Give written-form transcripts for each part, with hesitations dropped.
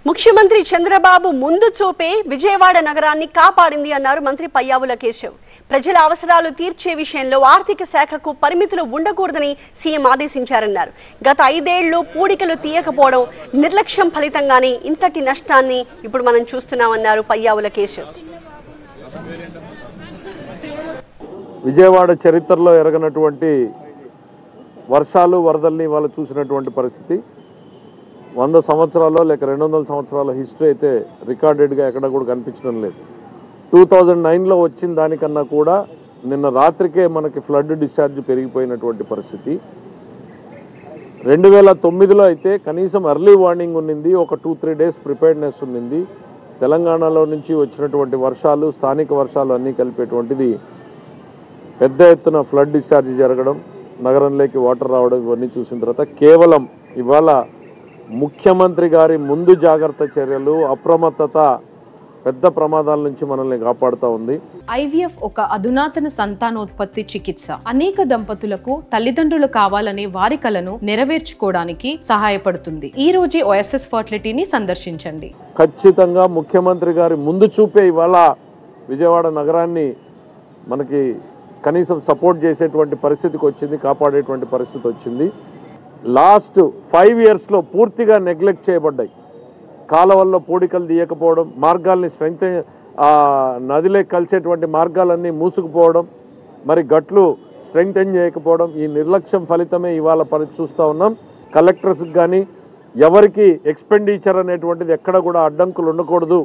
ముఖ్యమంత్రి చంద్రబాబు ముందు చూపే విజయవాడ నగరాన్ని కాపాడింది అన్నారు మంత్రి పయ్యావుల కేశవ్. ప్రజల అవసరాలు తీర్చే విషయంలో ఆర్థిక శాఖకు పరిమితులు ఉండకూడదని సీఎం ఆదేశించారన్నారు. గత 5 ఏళ్లు పూడికలు తీయకపోవడం నిర్లక్ష్యం ఫలితంగానే ఇంతటి నష్టాన్ని ఇప్పుడు మనం చూస్తున్నామన్నారు పయ్యావుల కేశవ్. విజయవాడ చరిత్రలో ఎరగనటువంటి వర్షాలు వరదల్ని వాళ్ళు చూసినటువంటి పరిస్థితి 100 సంవత్సరాల్లో లేక 200 సంవత్సరాల హిస్టరీ అయితే రికార్డెడ్గా ఎక్కడ కూడా కనిపించడం లేదు. 2009లో వచ్చిన దానికన్నా కూడా నిన్న రాత్రికే మనకి ఫ్లడ్ డిశ్చార్జ్ పెరిగిపోయినటువంటి పరిస్థితి. 2009లో అయితే కనీసం ఎర్లీ వార్నింగ్ ఉన్నింది, ఒక 2-3 డేస్ ప్రిపేర్డ్నెస్ ఉన్నింది. తెలంగాణలో నుంచి వచ్చినటువంటి వర్షాలు, స్థానిక వర్షాలు అన్నీ కలిపేటువంటిది పెద్ద ఎత్తున ఫ్లడ్ డిశ్చార్జ్ జరగడం, నగరంలోకి వాటర్ రావడం, ఇవన్నీ చూసిన తర్వాత కేవలం ఇవాళ ముఖ్యమంత్రి గారి ముందు జాగ్రత్త చర్యలు, అప్రమత్తత పెద్ద ప్రమాదాల నుంచి మనల్ని కాపాడుతూ ఉంది. IVF ఒక అధునాతన సంతానోత్పత్తి చికిత్స. అనేక దంపతులకు తల్లిదండ్రులు కావాలనే వారి కలను నెరవేర్చుకోవడానికి సహాయపడుతుంది. ఈ రోజే OSS ఫర్టిలిటీని సందర్శించండి. ఖచ్చితంగా ముఖ్యమంత్రి గారి ముందు చూపే ఇవాళ విజయవాడ నగరాన్ని మనకి కనీసం సపోర్ట్ చేసేటువంటి పరిస్థితికి వచ్చింది, కాపాడేటువంటి పరిస్థితి వచ్చింది. లాస్ట్ 5 ఇయర్స్లో పూర్తిగా నెగ్లెక్ట్ చేయబడ్డాయి. కాలువల్లో పూడికలు తీయకపోవడం, మార్గాల్ని నదిలోకి కలిసేటువంటి మార్గాలన్నీ మూసుకుపోవడం, మరి గట్లు స్ట్రెంగ్తెన్ చేయకపోవడం, ఈ నిర్లక్ష్యం ఫలితమే ఇవాళ చూస్తూ ఉన్నాం. కలెక్టర్స్కి కానీ ఎవరికి ఎక్స్పెండిచర్ అనేటువంటిది ఎక్కడ కూడా అడ్డంకులు ఉండకూడదు,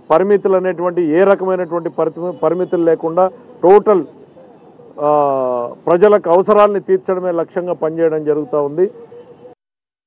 పరిమితులు అనేటువంటి ఏ రకమైనటువంటి పరిమితులు లేకుండా టోటల్ ప్రజలకు అవసరాలని తీర్చడమే లక్ష్యంగా పనిచేయడం జరుగుతూ ఉంది.